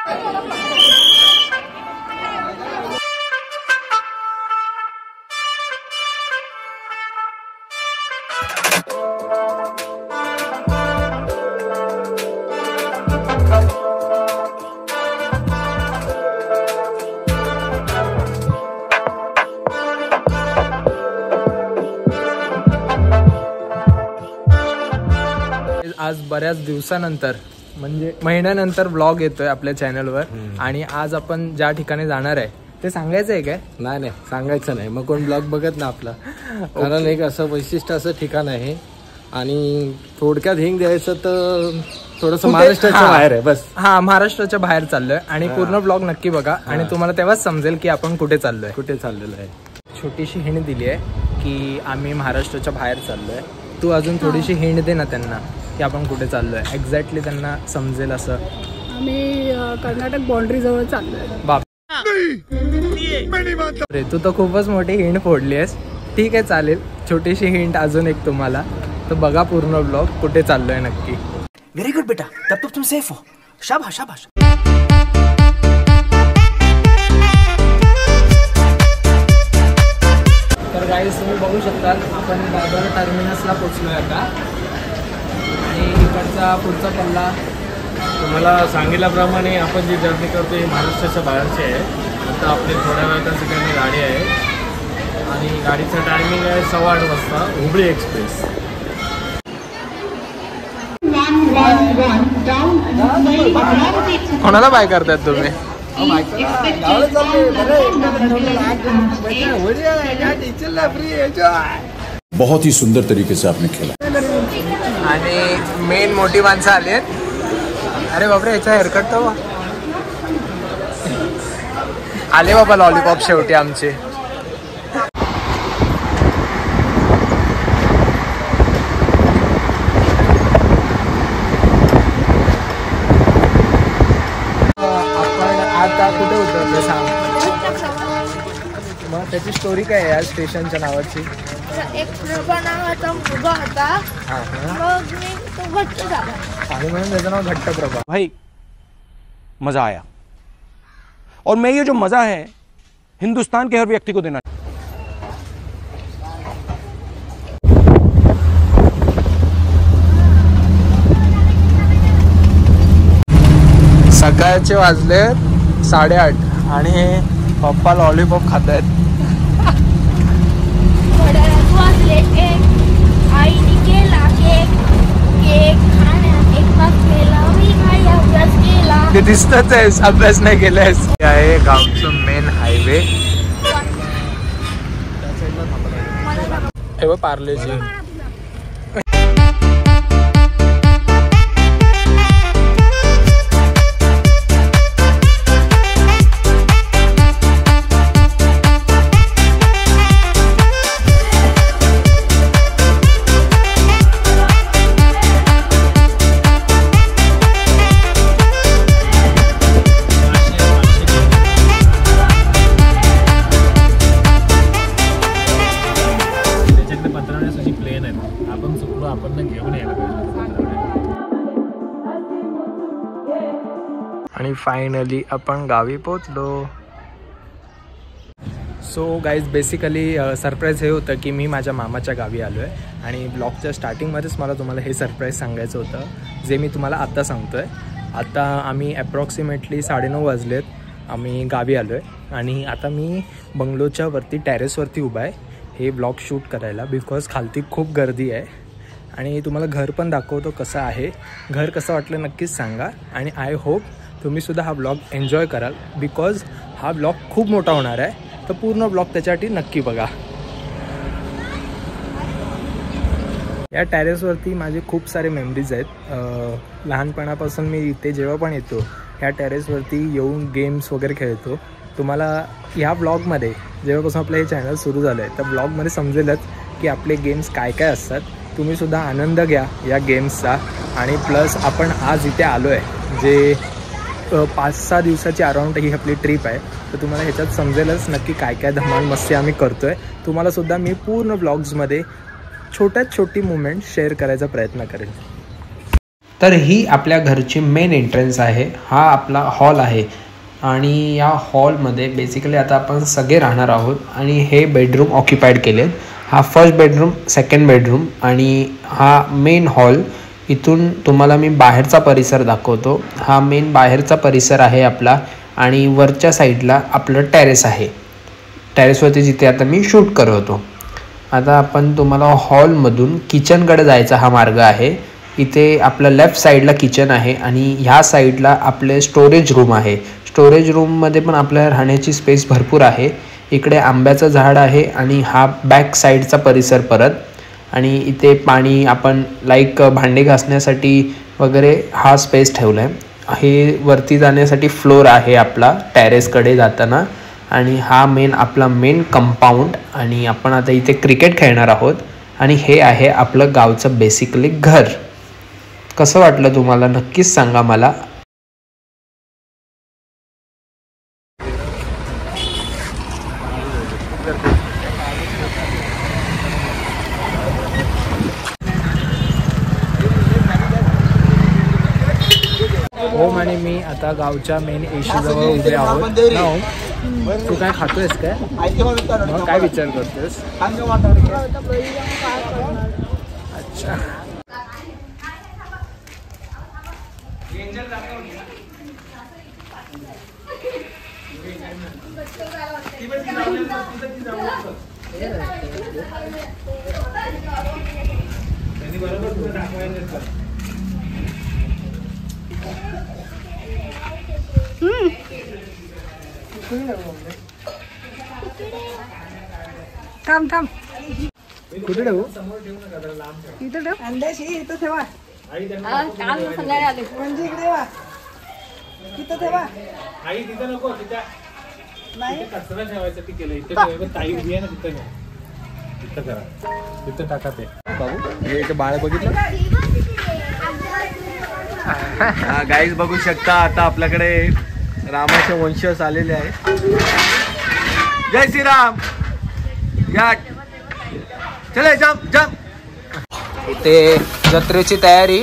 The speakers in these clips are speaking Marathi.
आज बऱ्याच दिवसानंतर म्हणजे महिन्यानंतर ब्लॉग येतोय आपल्या चॅनलवर आणि आज आपण ज्या ठिकाणी जाणार आहे ते सांगायचं आहे काय? नाही सांगायचं नाही, मग कोण ब्लॉग बघत ना आपला. कारण एक असं वैशिष्ट्य असं ठिकाण आहे आणि थोडक्यात हिंग द्यायचं तर थोडंसं महाराष्ट्राच्या बाहेर आहे बस. हा, महाराष्ट्राच्या बाहेर चाललोय आणि पूर्ण ब्लॉग नक्की बघा आणि तुम्हाला तेव्हाच समजेल की आपण कुठे चाललेलो आहे. छोटीशी हिंट दिली आहे की आम्ही महाराष्ट्राच्या बाहेर चाललोय. तू अजून थोडीशी हिंट दे ना त्यांना की आपण कुठे चाललोय, एक्झॅक्टली त्यांना समजेल असं. आम्ही कर्नाटक बाउंड्री जवळ चाललोय. बाप रे, तू तर खूपच मोठी हिंट फोडली आहेस. ठीक आहे, चालेल. छोटीशी हिंट अजून एक तुम्हाला, तर बघा पूर्ण ब्लॉग कुठे चाललोय नक्की. व्हेरी गुड बेटा, तब तक तुम सेफ हो. शाबाश शाबाश. तर गाईस तुम्ही बघू शकता आपण दादर टर्मिनसला पोहोचलोय आता आणि इकडचा पुढचा पल्ला तुम्हाला सांगितल्याप्रमाणे आपण जी जर्नी करतो ही महाराष्ट्राच्या बाहेरची आहे. आता आपली थोड्या वेळाच्या ठिकाणी गाडी आहे आणि गाडीचं टायमिंग आहे 8:15 वाजता, हुबळी एक्सप्रेस. कोणाला बाय करतायत तुम्ही? बहुत ही सुंदर तरीके से आपने खेला. आणि मेन मोठी माणसं आलेत. अरे बापरे, याचा हेअरकट तो आले बाबा लॉलीपॉप शेवटी आमचे. आपण आता कुठे उतरलो सांग. मग त्याची स्टोरी काय आहे या स्टेशनच्या नावाची? एक प्रभा नावाचा मुलगा होता, मग मी तो घट्ट झाला आणि म्हणून त्याचं नाव घट्ट प्रभा. भाई मजा आया और मैं ये जो मजा है हिंदुस्तान के हर व्यक्ति को देना. सकाळचे वाजले 8:30 आणि पप्पा लॉलीपॉप खात आहेत. वाजले 1. आईने केला केक खाण्या 1 तास केला मी काय अभ्यास केला. ते दिसतच आहेस, अभ्यास नाही केलायस. हे आहे गावचं मेन हायवे. हे बघ पार्लेजी. आणि फायनली आपण गावी पोचलो. सो गाईज बेसिकली सरप्राईज हे होतं की मी माझ्या मामाच्या गावी आलो आहे आणि ब्लॉगच्या स्टार्टिंगमध्येच मला तुम्हाला हे सरप्राईज सांगायचं होतं जे मी तुम्हाला आत्ता सांगतो आहे. आता आम्ही ॲप्रॉक्सिमेटली 9:30 वाजलेत, आम्ही गावी आलो आहे आणि आता मी बंगलोच्या वरती टेरेसवरती उभा आहे हे ब्लॉग शूट करायला. बिकॉज खालती खूप गर्दी आहे आणि तुम्हाला घर पण दाखवतो कसं आहे. घर कसं वाटलं नक्कीच सांगा आणि आय होप तुम्हीसुद्धा हा ब्लॉग एन्जॉय कराल बिकॉज हा ब्लॉग खूप मोठा होणार आहे. तर पूर्ण ब्लॉग त्याच्यासाठी नक्की बघा. या टेरेसवरती माझे खूप सारे मेमरीज आहेत. लहानपणापासून मी इथे जेव्हा पण येतो ह्या टेरेसवरती येऊन गेम्स वगैरे खेळतो. तुम्हाला ह्या ब्लॉगमध्ये जेव्हापासून आपलं हे चॅनल सुरू झालं आहे त्या ब्लॉगमध्ये समजेलच की आपले गेम्स काय काय असतात. तुम्हीसुद्धा आनंद घ्या या गेम्सचा. आणि प्लस आपण आज इथे आलो आहे जे 5-6 दिवसाची अराउंड ही आपली ट्रिप आहे. तर तुम्हाला ह्याच्यात समजेलच नक्की काय काय धमाल मस्ती आम्ही करतो आहे. तुम्हालासुद्धा मी पूर्ण ब्लॉग्समध्ये छोटी मुवमेंट शेअर करायचा प्रयत्न करेन. तर ही आपल्या घरची मेन एंट्रन्स आहे. हा आपला हॉल आहे आणि या हॉलमध्ये बेसिकली आता आपण सगळे राहणार आहोत आणि हे बेडरूम ऑक्युपाईड केलेत. हा फर्स्ट बेडरूम, सेकंड बेडरूम आणि हा मेन हॉल. इथून तुम्हाला मी बाहेरचा परिसर दाखवतो. हा मेन बाहेरचा परिसर आहे आपला आणि वरच्या साईडला आपलं टेरेस आहे. टेरेसवरती जिथे आता मी शूट करत होतो. आता आपण तुम्हाला हॉलमधून किचनकडे जायचा हा मार्ग आहे. इथे आपलं लेफ्ट साईडला किचन आहे आणि ह्या साईडला आपले स्टोरेज रूम आहे. स्टोरेज रूममध्ये पण आपल्या राहण्याची स्पेस भरपूर आहे. इकडे आंब्याचं झाड आहे आणि हा बॅक साईडचा परिसर परत. आणि इथे पाणी आपण भांडे घासण्यासाठी वगैरे हा स्पेस ठेवला आहे. हे वरती जाण्यासाठी फ्लोर आहे आपला टेरेसकडे जाताना. आणि हा आपला मेन कंपाऊंड. आणि आपण आता इथे क्रिकेट खेळणार आहोत. आणि हे आहे आपलं गावचं बेसिकली घर. कसं वाटलं तुम्हाला नक्कीच सांगा मला. होम आणि मी आता गावच्या मेन एशीजवळ उभे आहोत. तू काय खातोयस काय? मग काय विचार करतोस? अच्छा. थांब थांब कुठे ठेवू? इथं ठेव. अंड्याशी इथं ठेवा. म्हणजे इकडे वा. इथं ठेवा. आई तिथं नको, नाही कचरा ठेवायचं ती केलं. इथे ठेवा. ताई उभी आहे ना तिथं नाही. तिथं करा. तिथं टाका ते. बाबू हे बाळ बघितलं? हा गाईज बघू शकता. आता आपल्याकडे रामाचे वंशज आलेले आहेत. जय श्रीराम. या चले जम जम. इथे जत्रेची तयारी.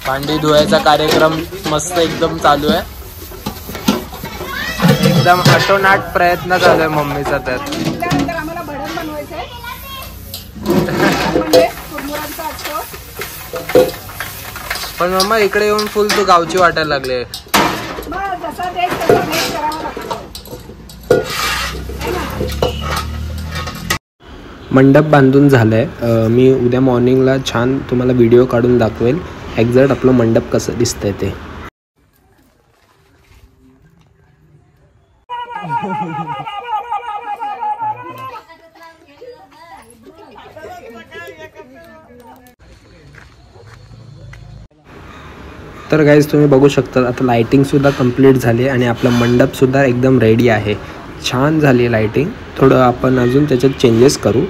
भांडी धुवायचा कार्यक्रम मस्त एकदम चालू आहे. एकदम अटोनाट प्रयत्न चालू आहे मम्मीचा. तर आम्हाला भडंग बनवायचंय. म्हणजे कुरमुरांचा असतो. पण मम्मा इकडे येऊन फुल तू गावची वाटायला लागले. मग जसा देश तसा भेट करावा लागतो. मंडप बांधून झालंय. मी उद्या मॉर्निंगला छान तुम्हाला व्हिडिओ काढून दाखवेल एक्झॅक्ट आपलं मंडप कसं दिसतंय ते. तर गाईज तुम्ही बघू शकता आता लाइटिंगसुद्धा कंप्लीट झाली आणि आपला मंडपसुद्धा एकदम रेडी आहे. छान झाली लाइटिंग. थोडं आपण अजून त्याच्यात चेंजेस करू.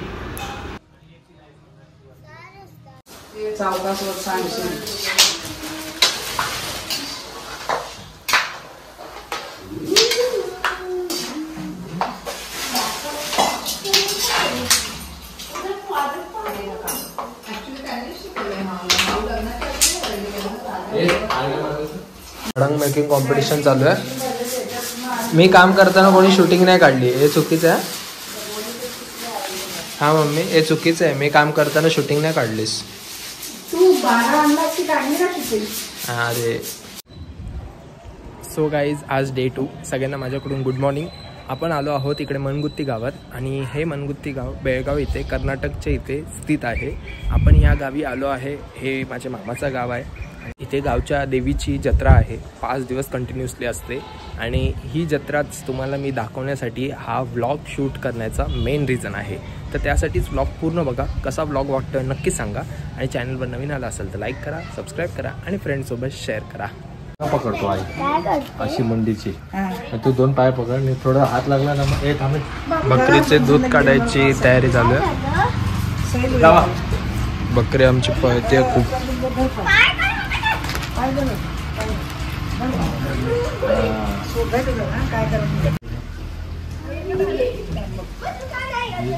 भडंग मेकिंग कॉम्पिटिशन चालू आहे. मी काम करताना कोणी शूटिंग नाही काढली. हे चुकीचं आहे. हा मम्मी हे चुकीचं आहे. मी काम करताना शूटिंग नाही काढलीस. अरे सो गाईज आज डे 2. सगळ्यांना माझ्याकडून गुड मॉर्निंग. आपण आलो आहोत इकडे मनगुत्ती गावात आणि हे मनगुत्ती गाव बेळगाव इथे कर्नाटकच्या इथे स्थित आहे. आपण या गावी आलो आहे. हे माझ्या मामाचं गाव आहे. इथे गावच्या देवीची जत्रा आहे. 5 दिवस कंटिन्युअसली असते आणि ही जत्राच तुम्हाला मी दाखवण्यासाठी हा व्लॉग शूट करण्याचा मेन रिझन आहे. तर त्यासाठीच व्लॉग पूर्ण बघा. कसा व्लॉग वाटतो नक्की सांगा आणि चॅनलवर नवीन आला असेल तर लाईक करा, सबस्क्राईब करा आणि फ्रेंड्ससोबत शेअर करा. पकडतो आई अशी मंडीची. तू 2 पाय पकड आणि थोडा हात लागला ना मग थांबे. बकरीचे दूध काढायची तयारी चालू आहे. बकरी आमची पळते खूप.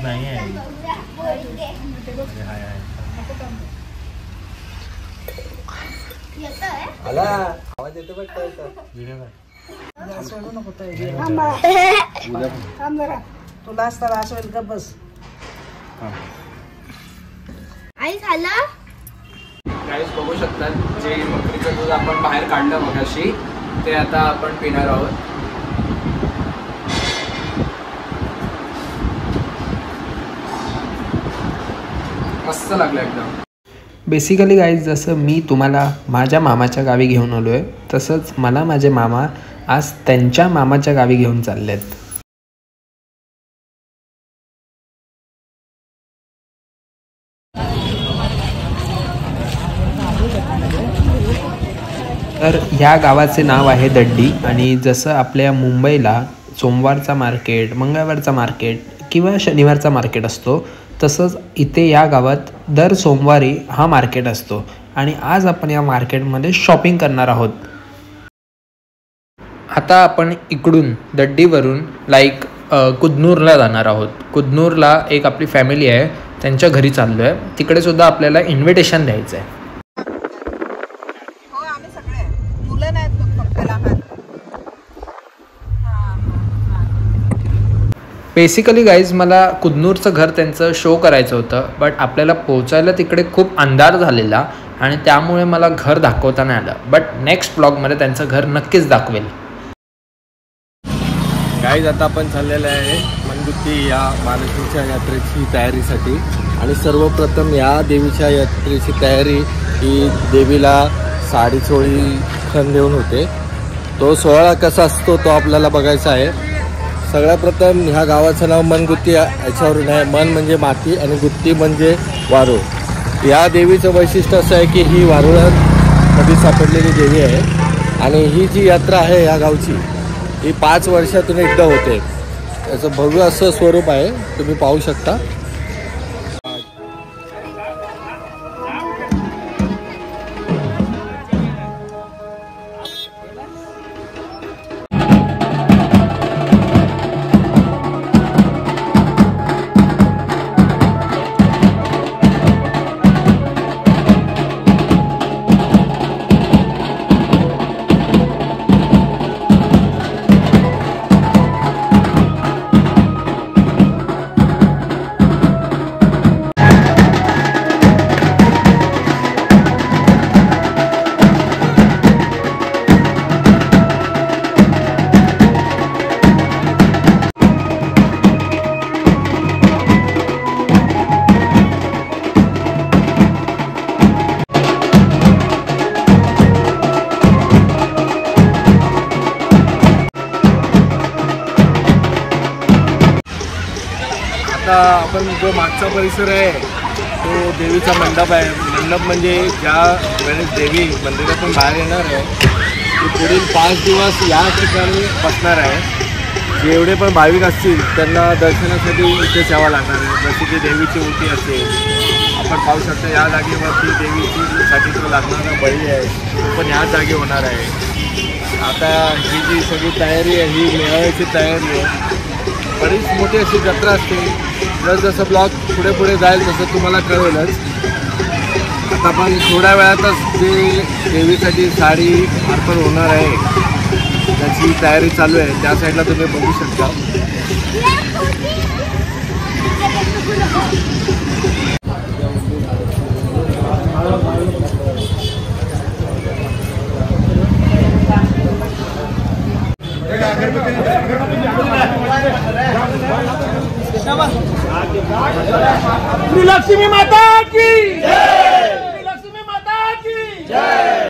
नाही आहे. येतंय? सोडू नको थांब जरा तुला त्रास होईल का बस. आई झालं? गाईस बघू शकतात जे बकरीचं दूध आपण बाहेर काढलं मगाशी ते आता आपण पिणार आहोत. मस्त लागलं एकदम. बेसिकली गाईज जसं मी तुम्हाला माझ्या मामाच्या गावी घेऊन आलो आहे तसंच मला माझे मामा आज त्यांच्या मामाच्या गावी घेऊन चालले आहेत. तर ह्या गावाचे नाव आहे दड्डी. आणि जसं आपल्या मुंबईला सोमवारचा मार्केट, मंगळवारचा मार्केट किंवा शनिवारचा मार्केट असतो तसंच इथे या गावात दर सोमवारी हा मार्केट असतो. आणि आज आपण या मार्केटमध्ये शॉपिंग करणार आहोत. आता आपण इकडून दड्डीवरून कुदनूरला जाणार आहोत. कुदनूरला एक आपली फॅमिली आहे त्यांच्या घरी चाललो आहे. तिकडे सुद्धा आपल्याला इन्व्हिटेशन द्यायचं आहे. हो आम्ही सगळे मुलं नाहीत फक्त लहान. बेसिकली गाईज मला कुदनूरचं घर त्यांचं शो करायचं होतं बट आपल्याला पोहोचायला तिकडे खूप अंधार झालेला आणि त्यामुळे मला घर दाखवता नाही आलं. बट नेक्स्ट ब्लॉगमध्ये त्यांचं घर नक्कीच दाखवेल. गाईज आता आपण चाललेलं आहे मनगुत्ती या महालक्ष्मीच्या यात्रेची तयारीसाठी. आणि सर्वप्रथम या देवीच्या यात्रेची तयारी ही देवीला साडी चोळी खण देऊन होते. तो सोहळा कसा असतो तो आपल्याला बघायचा आहे. सगळ्यात प्रथम ह्या गावाचं नाव मनगुत्ती याच्यावरून आहे. मन म्हणजे माती आणि गुत्ती म्हणजे वारूळ. या देवीचं वैशिष्ट्य असं आहे की ही वारुळामध्ये सापडलेली देवी आहे. आणि ही जी यात्रा आहे या गावची ही 5 वर्षातून एकदा होते. याचं भव्य असं स्वरूप आहे, तुम्ही पाहू शकता. आता आपण जो मागचा परिसर आहे तो देवीचा मंडप आहे. मंडप म्हणजे ज्या वेळेस देवी मंदिरातून बाहेर येणार आहे ती पुढील 5 दिवस या ठिकाणी बसणार आहे. जेवढे पण भाविक असतील त्यांना दर्शनासाठी इथेच यावं लागणार आहे. जशी की देवीची ओटी असेल, आपण पाहू शकता या जागेवरती देवीची साठी तो लागणारा बळी आहे तो पण ह्या जागी होणार आहे. आता ही जी सगळी तयारी आहे ही मेळाव्याची तयारी आहे. बरीच मोठी अशी जत्रा असते. जसं ब्लॉग पुढे पुढे जाईल तसं तुम्हाला कळेलच. आता पण थोड्या वेळातच जे देवीसाठी साडी अर्पण होणार आहे त्याची तयारी चालू आहे. त्या साईडला तुम्ही बघू शकता. लक्ष्मी माता की जय, लक्ष्मी माता की जय.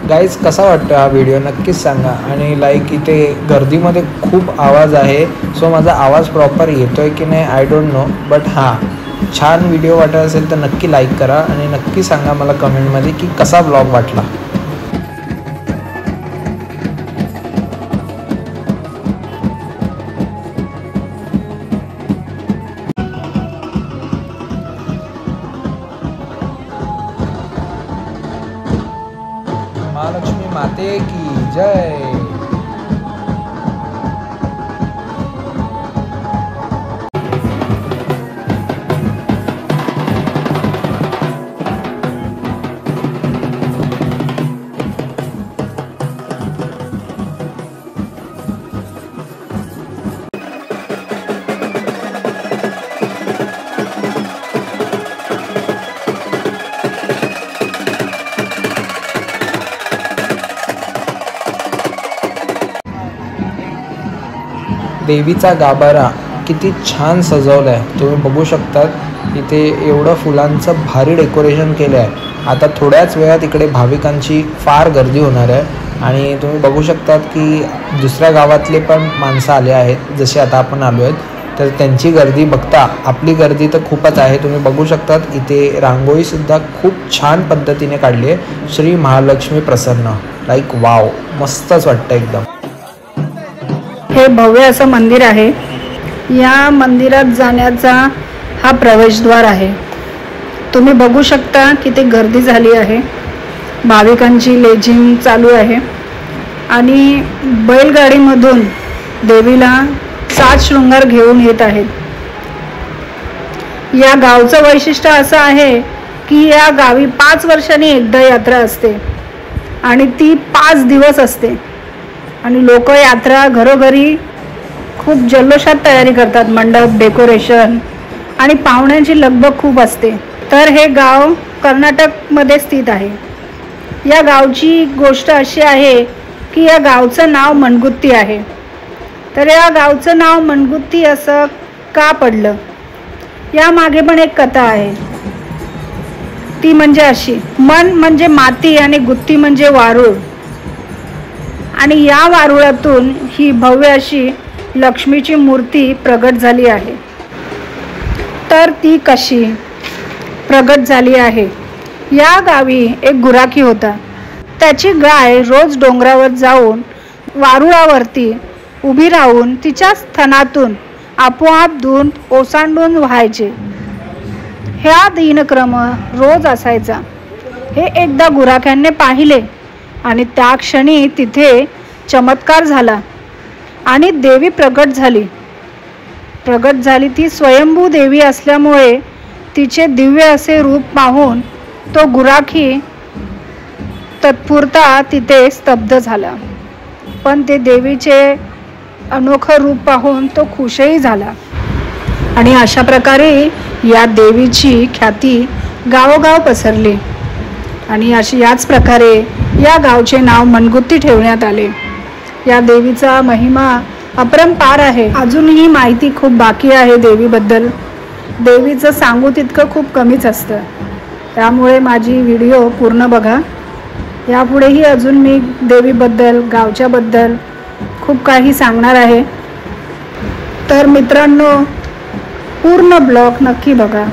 गाईज कसा वाटतो हा व्हिडिओ नक्कीच सांगा. आणि लाईक इथे गर्दीमध्ये खूप आवाज आहे, सो माझा आवाज प्रॉपर येतो आहे की नाही आय डोंट नो, बट हां छान व्हिडिओ वाटत असेल तर नक्की लाईक करा आणि नक्की सांगा मला कमेंटमध्ये की कसा ब्लॉग वाटला. महालक्ष्मी माते की जय. देवीचा गाभारा किती छान सजवला आहे तुम्ही बघू शकतात. इथे एवढं फुलांचं भारी डेकोरेशन केलं आहे. आता थोड्याच वेळात इकडे भाविकांची फार गर्दी होणार आहे आणि तुम्ही बघू शकतात की दुसऱ्या गावातले पण माणसं आले आहेत, जसे आता आपण आलो आहेत, तर त्यांची गर्दी बघता आपली गर्दी तर खूपच आहे. तुम्ही बघू शकतात इथे रांगोळीसुद्धा खूप छान पद्धतीने काढली आहे. श्री महालक्ष्मी प्रसन्न, लाईक वाव, मस्तच वाटतं एकदम. हे भव्य असं मंदिर आहे. या मंदिरात जाण्याचा हा प्रवेशद्वार आहे. तुम्ही बघू शकता किती गर्दी झाली आहे. भाविकांची लेझिम चालू आहे आणि बैलगाडीमधून देवीला सात शृंगार घेऊन येत आहेत. या गावचं वैशिष्ट्य असं आहे की या गावी 5 वर्षांनी एकदा यात्रा असते आणि ती 5 दिवस असते आणि लोक यात्रा घरोघरी खूप जल्लोषात तयारी करतात. मंडप, डेकोरेशन आणि पाहुण्यांची लगबग खूप असते. तर हे गाव कर्नाटकमध्ये स्थित आहे. या गावची गोष्ट अशी आहे की या गावचं नाव मनगुत्ती आहे. तर या गावचं नाव मनगुत्ती असं का पडलं, यामागे पण एक कथा आहे. ती म्हणजे अशी, मन म्हणजे माती आणि गुत्ती म्हणजे वारूळ आणि या वारुळातून ही भव्य अशी लक्ष्मीची मूर्ती प्रगट झाली आहे. तर ती कशी प्रगट झाली आहे? या गावी एक गुराखी होता. त्याची गाय रोज डोंगरावर जाऊन वारुळावरती उभी राहून तिच्या स्तनातून आपोआप दूध ओसांडून व्हायचे. ह्या दिनक्रम रोज असायचा. हे एकदा गुराख्यांनी पाहिले आणि त्या क्षणी तिथे चमत्कार झाला आणि देवी प्रगट झाली. ती स्वयंभू देवी असल्यामुळे तिचे दिव्य असे रूप पाहून तो गुराखी तत्पुरता तिथे स्तब्ध झाला. पण ते देवीचे अनोखं रूप पाहून तो खुशही झाला आणि अशा प्रकारे या देवीची ख्याती गावोगाव पसरली आणि याच प्रकारे या गावचे नाव मनगुत्ती ठेवण्यात आले. या देवीचा महिमा अपरंपार आहे. अजूनही माहिती खूप बाकी आहे देवीबद्दल. देवीचं सांगू तितकं खूप कमीच असतं, त्यामुळे माझी व्हिडिओ पूर्ण बघा. यापुढेही अजून मी देवीबद्दल, गावच्याबद्दल खूप काही सांगणार आहे. तर मित्रांनो, पूर्ण ब्लॉग नक्की बघा.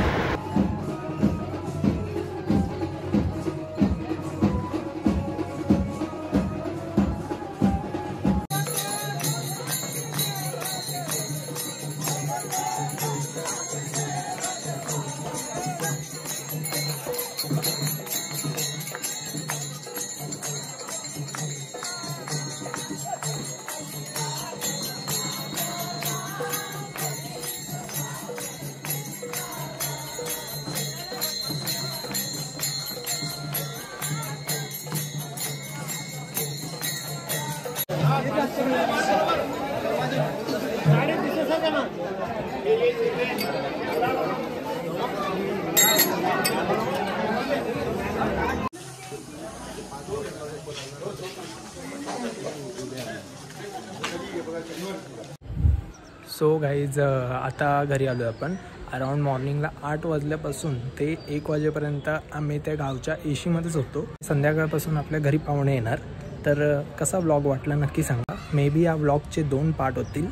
सो गाईज आता घरी आलो आपण अराऊंड मॉर्निंगला 8 वाजल्यापासून ते 1 वाजेपर्यंत आम्ही त्या गावच्या एशीमध्येच होतो. संध्याकाळपासून आपल्या घरी पाहुणे येणार. तर कसा व्लॉग वाटला नक्की सांगा. मे बी या व्लॉगचे 2 पार्ट होतील.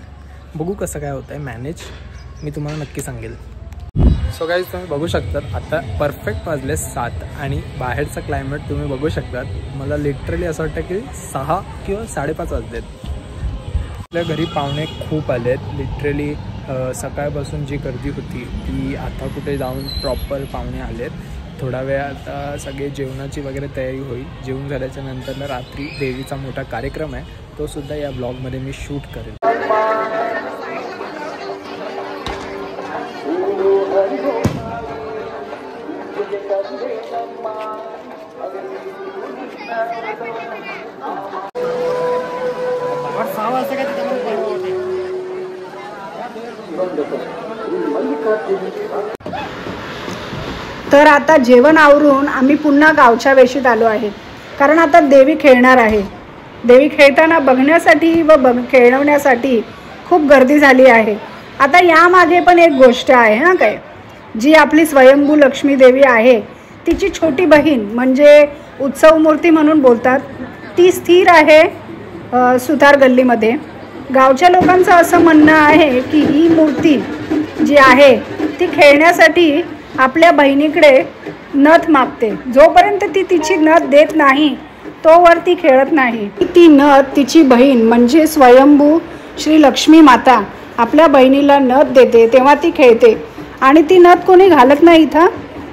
बघू कसं काय होतं आहे मॅनेज, मी तुम्हाला नक्की सांगेल. सो गाईज तुम्ही बघू शकतात आता परफेक्ट वाजले 7 आणि बाहेरचं क्लायमेट तुम्ही बघू शकतात. मला लिटरली असं वाटतं की 6 किंवा 5:30 वाजलेत. आपल्या घरी पाहुणे खूप आलेत. लिटरली सकाळपासून जी गर्दी होती ती आता कुठे जाऊन प्रॉपर पाहुणे आलेत. थोडा वेळ आता सगळे जेवणाची वगैरे तयारी होईल. जेवण झाल्याच्या नंतर रात्री देवीचा मोठा कार्यक्रम आहे, तो सुद्धा या ब्लॉगमध्ये मी शूट करेन. तर आता जेवण आवरून आम्ही पुन्हा गावच्या वेशीत आलो आहे, कारण आता देवी खेळणार आहे. देवी खेळताना बघण्यासाठी व खेळवण्यासाठी खूप गर्दी झाली आहे. आता यामागे पण एक गोष्ट आहे ना, काय जी आपली स्वयंभू लक्ष्मी देवी आहे तिची छोटी बहीण म्हणजे उत्सव मूर्ती म्हणून बोलतात, ती स्थिर आहे सुतार गल्लीमध्ये. गावच्या लोकांचं असं म्हणणं आहे की ही मूर्ती जी आहे ती खेळण्यासाठी आपल्या बहिणीकडे नथ मागते. जोपर्यंत ती तिची नथ देत नाही तोवर ती खेळत नाही. ती नथ तिची बहीण म्हणजे स्वयंभू श्री लक्ष्मी माता आपल्या बहिणीला नथ देते तेव्हा ती खेळते. आणि ती नथ कोणी घालत नाही इथं,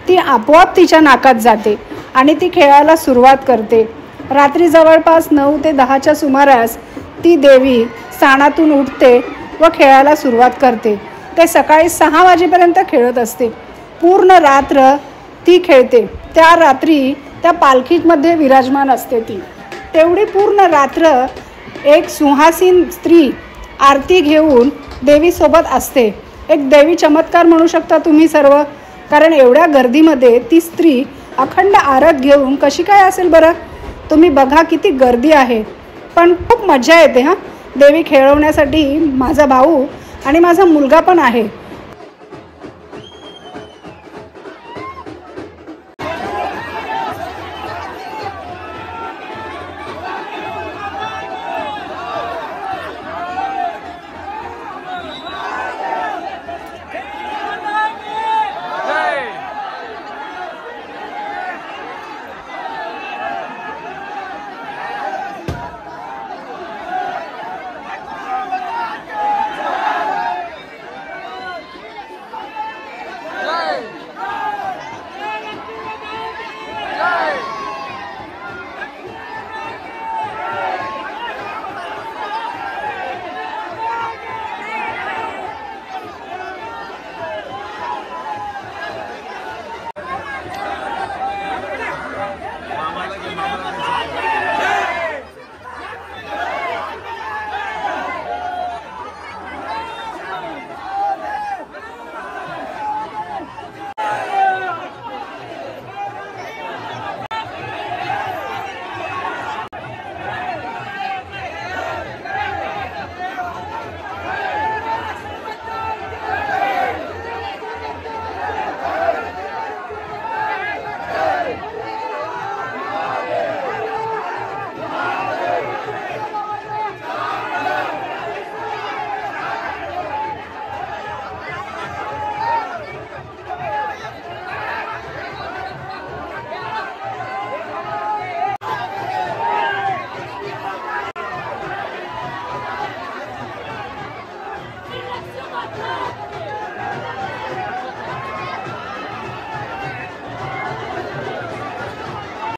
ती आपोआप तिच्या नाकात जाते आणि ती खेळायला सुरुवात करते. रात्री जवळपास 9 ते 10च्या सुमारास ती देवी स्थानातून उठते व खेळायला सुरुवात करते. ते सकाळी 6 वाजेपर्यंत खेळत असते. पूर्ण रात्र ती खेळते. त्या रात्री त्या पालखीमध्ये विराजमान असते ती. तेवढी पूर्ण रात्र एक सुहासीन स्त्री आरती घेऊन देवीसोबत असते. एक देवी चमत्कार म्हणू शकता तुम्ही सर्व, कारण एवढ्या गर्दीमध्ये ती स्त्री अखंड आरत घेऊन कशी काय असेल बरं. तुम्ही बघा किती गर्दी आहे, पण खूप मजा येते. हां, देवी खेळवण्यासाठी माझा भाऊ आणि माझा मुलगा पण आहे.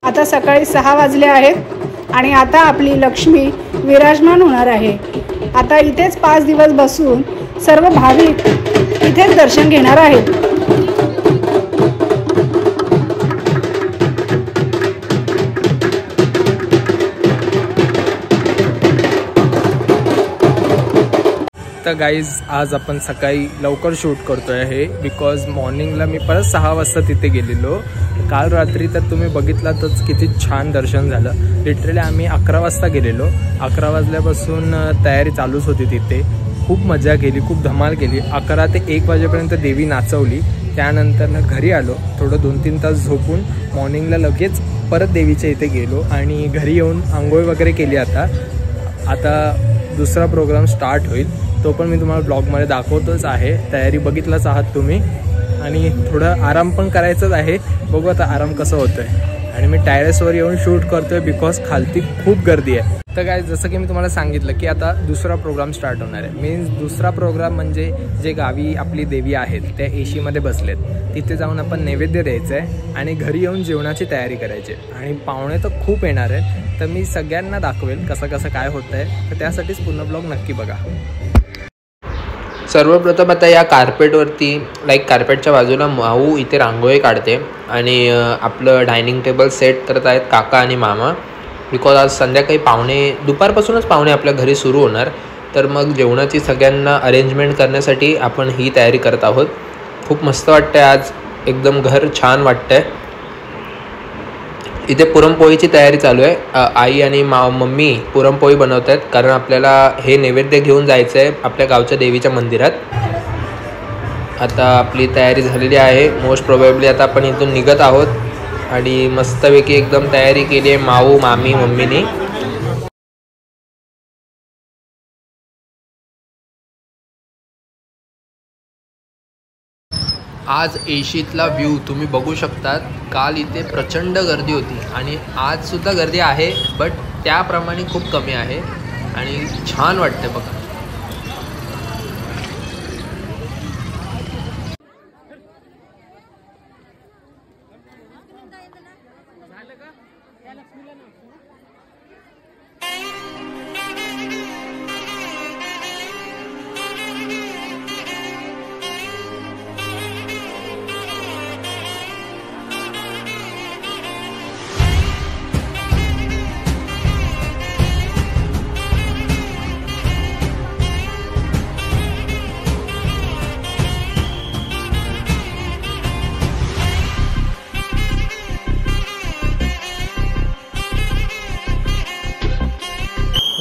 आता सकाळी 6 वाजले आहेत आणि आता आपली लक्ष्मी विराजमान होणार आहे. आता इथेच 5 दिवस बसून सर्व भाविक इथेच दर्शन घेणार आहेत. तर गाईज आज आपण सकाळी लवकर शूट करतोय आहे बिकॉज मॉर्निंगला मी परत 6 वाजता तिथे गेलेलो. काल रात्री तर तुम्ही बघितलातच किती छान दर्शन झालं. लिटरली आम्ही 11 वाजता गेलेलो. 11 वाजल्यापासून तयारी चालूच होती तिथे. खूप मजा केली, खूप धमाल केली. 11 ते 1 वाजेपर्यंत देवी नाचवली. त्यानंतर घरी आलो, थोडं 2-3 तास झोपून मॉर्निंगला लगेच परत देवीच्या इथे गेलो आणि घरी येऊन आंघोळ वगैरे केली. आता दुसरा प्रोग्राम स्टार्ट होईल, तो पण मी तुम्हाला ब्लॉगमध्ये दाखवतोच आहे. तयारी बघितलंच आहात तुम्ही आणि थोडं आराम पण करायचंच आहे. बघू आता आराम कसं होतं आहे. आणि मी टेरेसवर येऊन शूट करतो आहे बिकॉज खालती खूप गर्दी आहे. तर काय, जसं की मी तुम्हाला सांगितलं की आता दुसरा प्रोग्राम स्टार्ट होणार आहे. मीन्स दुसरा प्रोग्राम म्हणजे जे गावी आपली देवी आहेत त्या एशीमध्ये बसलेत, तिथे जाऊन आपण नैवेद्य द्यायचं आहे आणि घरी येऊन जेवणाची तयारी करायची. आणि पाहुणे तर खूप येणार आहेत, तर मी सगळ्यांना दाखवेल कसं कसं काय होतं आहे. तर त्यासाठीच पूर्ण ब्लॉग नक्की बघा. सर्वप्रथम आता या कार्पेटवरती कार्पेटच्या बाजूला माऊ इथे रांगोळी काढते आणि आपलं डायनिंग टेबल सेट करत आहेत काका आणि मामा. बिकॉज आज संध्याकाळी दुपारपासूनच पाहुणे आपल्या घरी सुरू होणार. तर मग जेवणाची सगळ्यांना अरेंजमेंट करण्यासाठी आपण ही तयारी करत आहोत. खूप मस्त वाटतं आहे आज, एकदम घर छान वाटतं आहे. इथे पुरणपोळीची तयारी चालू आहे. आई आणि मम्मी पुरणपोळी बनवत आहेत कारण आपल्याला हे नैवेद्य घेऊन जायचं आहे आपल्या गावच्या देवीच्या मंदिरात. आता आपली तयारी झालेली आहे. मोस्ट प्रोबेबली आता आपण इथून निघत आहोत आणि मस्तपैकी एकदम तयारी केली आहे माऊ, मामी, मम्मीनी. आज एशीतला व्ह्यू तुम्ही बघू शकतात. काल इथे प्रचंड गर्दी होती आणि आजसुद्धा गर्दी आहे, बट त्याप्रमाणे खूप कमी आहे आणि छान वाटते बघा.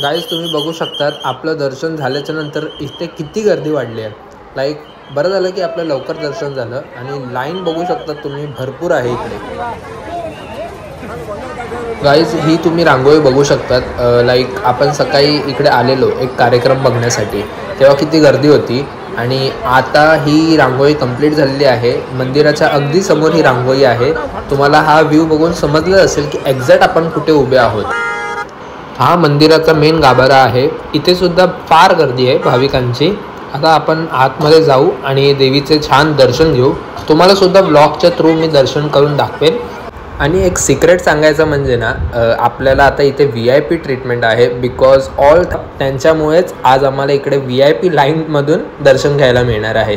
गाईज तुम्ही बघू शकतात आपलं दर्शन झाल्याच्या नंतर इथे किती गर्दी वाढली आहे. बरं झालं की आपलं लवकर दर्शन झालं आणि लाईन बघू शकतात तुम्ही, भरपूर आहे इकडे. गाईज ही तुम्ही रांगोळी बघू शकतात. आपण सकाळी इकडे आलेलो एक कार्यक्रम बघण्यासाठी, तेव्हा किती गर्दी होती आणि आता ही रांगोळी कंप्लीट झालेली आहे. मंदिराच्या अगदी समोर ही रांगोळी आहे. तुम्हाला हा व्ह्यू बघून समजलं असेल की एक्झॅक्ट आपण कुठे उभे आहोत. हा मंदिराचा मेन गाभारा आहे. इथे सुद्धा फार गर्दी आहे भाविकांची. आता आपण आतमध्ये जाऊ आणि देवीचे छान दर्शन घेऊ. तुम्हाला सुद्धा ब्लॉगच्या थ्रू मी दर्शन करून दाखवेन. आणि एक सिक्रेट सांगायचं म्हणजे ना, आपल्याला आता इथे VIP ट्रीटमेंट आहे बिकॉज त्यांच्यामुळेच आज आम्हाला इकडे VIP लाईनमधून दर्शन घ्यायला मिळणार आहे.